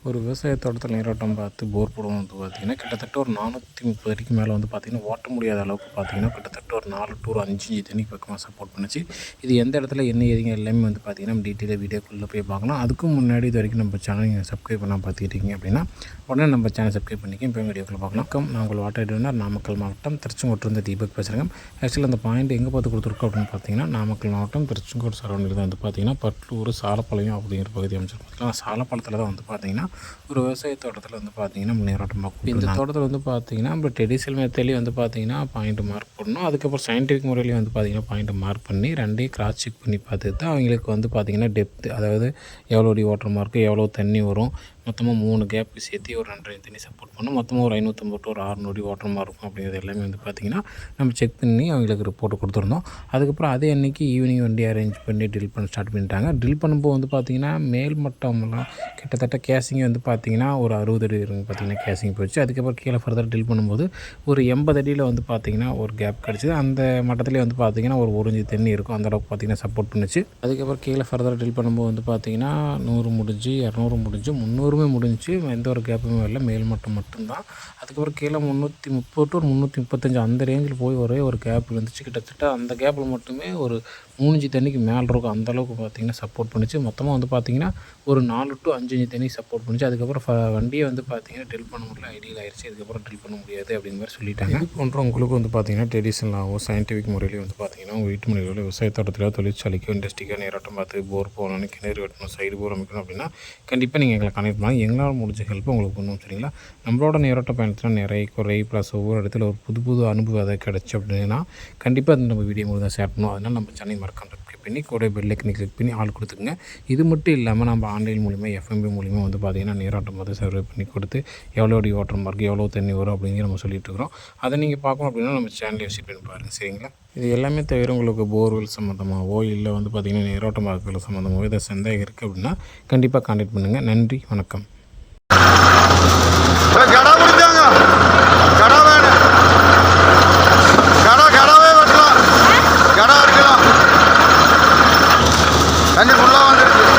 ஒரு விவசாய தோட்டத்தில் நீரோட்டம் பார்த்து போர் போடுவோம் பார்த்திங்கன்னா கிட்டத்தட்ட ஒரு 430 அடிக்கு மேலே பார்த்திங்கன்னா ஓட்ட முடியாத அளவுக்கு பார்த்திங்கன்னா கிட்டத்தட்ட ஒரு 4 டு 5 தண்ணிக்கு பக்கமாக சப்போர்ட் பண்ணுச்சு. இது எந்த இடத்துல என்ன ஏதுங்க எல்லாமே பார்த்திங்கன்னா நம்ம டீட்டெயிலாக வீடியோக்குள்ளே போய் பார்க்கலாம். அதுக்கும் முன்னாடி இது வரைக்கும் நம்ம சேனல் நீங்கள் சப்ஸ்கிரைப் பண்ணால் பார்த்துக்கிட்டீங்க அப்படின்னா உடனே நம்ம சேனல் சப்ஸ்கிரைப் பண்ணிக்க இப்போ வீடியோக்குள்ளே பார்க்கலாம். நான் உங்கள் வாட்டர் டிவினர் நாமக்கல் மாவட்டம் திருச்செங்கோட்டிலிருந்து தீபக் பேசுகிறேங்க. ஆக்சுவலி அந்த பாயிண்ட் எங்கே பார்த்து கொடுத்துருக்கோம் அப்படின்னு பார்த்தீங்கன்னா நாமக்கல் மாவட்டம் திருச்செங்கோடு சரௌண்டில் தான் பார்த்திங்கன்னா பட்லூர் சாலப்பாளையம் அப்படிங்கிற பகுதி அமைச்சிருக்கோம். சாலப்பாளத்தில் தான் பார்த்திங்கன்னா ஒரு விவசாய தோட்டத்தில் பார்த்திங்கன்னா நம்ம நீரோட்டம் பார்க்கணும். இந்த தோட்டத்தில் பார்த்திங்கன்னா நம்ம ட்ரெடிஷனல் மெத்தட்லேயும் பார்த்திங்கன்னா பாயிண்ட் மார்க் பண்ணணும். அதுக்கப்புறம் சயின்டிஃபிக் முறையிலையும் பார்த்திங்கன்னா பாயிண்ட்டை மார்க் பண்ணி ரெண்டையும் கிராஸ் செக் பண்ணி பார்த்துட்டு தான் அவங்களுக்கு பார்த்திங்கன்னா டெப்த்து, அதாவது எவ்வளோ அடி வாட்டர் மார்க்கு, எவ்வளோ தண்ணி வரும், மொத்தமாக 3 கேப்பு சேர்த்து ஒரு 2.5 தண்ணி சப்போர்ட் பண்ணணும். மொத்தமாக ஒரு 550 டு ஒரு 600 அடி வாட்டர் மார்க் இருக்கும். அப்படிங்கிறது எல்லாமே பார்த்திங்கன்னா நம்ம செக் பண்ணி அவங்களுக்கு ரிப்போர்ட் கொடுத்துருந்தோம். அதுக்கப்புறம் அதே அன்றைக்கி ஈவினிங் வண்டி அரேஞ்ச் பண்ணி ட்ரில் பண்ண ஸ்டார்ட் பண்ணிட்டாங்க. ட்ரில் பண்ணும்போது பார்த்திங்கன்னா மேல் மட்டம்லாம் கிட்டத்தட்ட கேசிங் பார்த்திங்கன்னா ஒரு 60 அடி பார்த்திங்கன்னா கேசிங் போச்சு. அதுக்கப்புறம் கீழே ஃபர்தர் ட்ரில் பண்ணும்போது ஒரு 80 அடியில் பார்த்திங்கன்னா ஒரு கேப் கிடச்சிது. அந்த மட்டத்துலேயே பார்த்திங்கன்னா ஒரு 1 இன்ச்சு தண்ணி இருக்கும். அந்தளவுக்கு பார்த்திங்கன்னா சப்போர்ட் பண்ணிச்சு. அதுக்கப்புறம் கீழே ஃபர்தர் ட்ரில் பண்ணும்போது பார்த்திங்கன்னா 100 முடிஞ்சு, 200 முடிஞ்சு, 300 முடிஞ்சு, எந்த ஒரு கேப்புமே இல்லை, மேல்மட்டம் மட்டும்தான். அதுக்கப்புறம் கீழே 330 டு 335 அந்த ரேஞ்சில் போய் ஒரே ஒரு கேப் இருந்துச்சு. கிட்டத்தட்ட அந்த கேப்பில் மட்டுமே ஒரு 3 இன்ச்சு தண்ணிக்கு மேலே இருக்கும். அந்தளவுக்கு பார்த்திங்கன்னா சப்போர்ட் பண்ணிச்சு. மொத்தமாக பார்த்திங்கன்னா ஒரு 4 டு 5 இன்ச்சு தண்ணி சப்போர்ட் பண்ணிச்சு. அதுக்கப்புறம் வண்டியை பார்த்திங்கன்னா ட்ரில் பண்ண முடியல, ஐடியல் ஆயிடுச்சு. அதுக்கப்புறம் ட்ரில் பண்ண முடியாது அப்படிங்கிற மாதிரி சொல்லிட்டாங்க. இது போன்ற உங்களுக்கு பார்த்திங்கன்னா ட்ரெடிஷனலாகவும் சயின்டிஃபிக் முறையிலையும் பார்த்திங்கன்னா உங்கள் வீட்டு முறையில் விவசாய தோட்டத்தில் தொழிற்சாலைக்கோ இண்டஸ்ட்ரிக்கோ நீரோட்டம் பார்த்து போர் போகணும்னு, கிணறு வெட்டணும், சைடு போர் அமைக்கணும் அப்படின்னா கண்டிப்பாக நீங்கள் எங்களை கனெக்ட் பண்ணலாம். எங்களால் முடிஞ்ச ஹெல்ப் உங்களுக்கு பண்ணுவோம். சரிங்களா? நம்மளோட நீரோட்ட பயணத்தில் நிறைய குறை ப்ளஸ் ஒவ்வொரு இடத்துல ஒரு புது அனுபவம் அதை கிடச்சி அப்படின்னா கண்டிப்பாக அது நம்ம வீடியோ மூலம் தான் ஷேர் பண்ணுவோம். அதனால் நம்ம சேனல் மறக்காம சப்ஸ்கிரைப் பண்ணி கூட பெல் ஐக்கனை கிளிக் பண்ணி ஆள் கொடுத்துங்க. இது மட்டும் இல்லாமல் நம்ம ஆன்லைன் மூலிமா எஃப்எம்பி மூலிமா பார்த்திங்கன்னா நீரோட்டம் பார்த்து சர்வே பண்ணி கொடுத்து எவ்வளோ அடி வாட்டர் மார்க், எவ்வளோ தண்ணி வரும் அப்படிங்கிற நம்ம சொல்லிட்டு இருக்கிறோம். அதை நீங்கள் பார்க்கணும் அப்படின்னா நம்ம சேனலை விசிட் பண்ணி பாருங்கள். சரிங்களா? இது எல்லாமே தவிர உங்களுக்கு போர்வெல் சம்மந்தமாகவோ இல்லை பார்த்திங்கன்னா நீரோட்ட மார்க்குகள் சம்மந்தமாகவோ இதை சந்தேகம் இருக்குது அப்படின்னா கண்டிப்பாக கான்டாக்ட் பண்ணுங்கள். நன்றி, வணக்கம். கடை முடிஞ்சாங்க, கடை வேணும், கடாவே வெட்டலாம், கடை இருக்கலாம், தண்ணி ஃபுல்லாக வந்துருக்கு.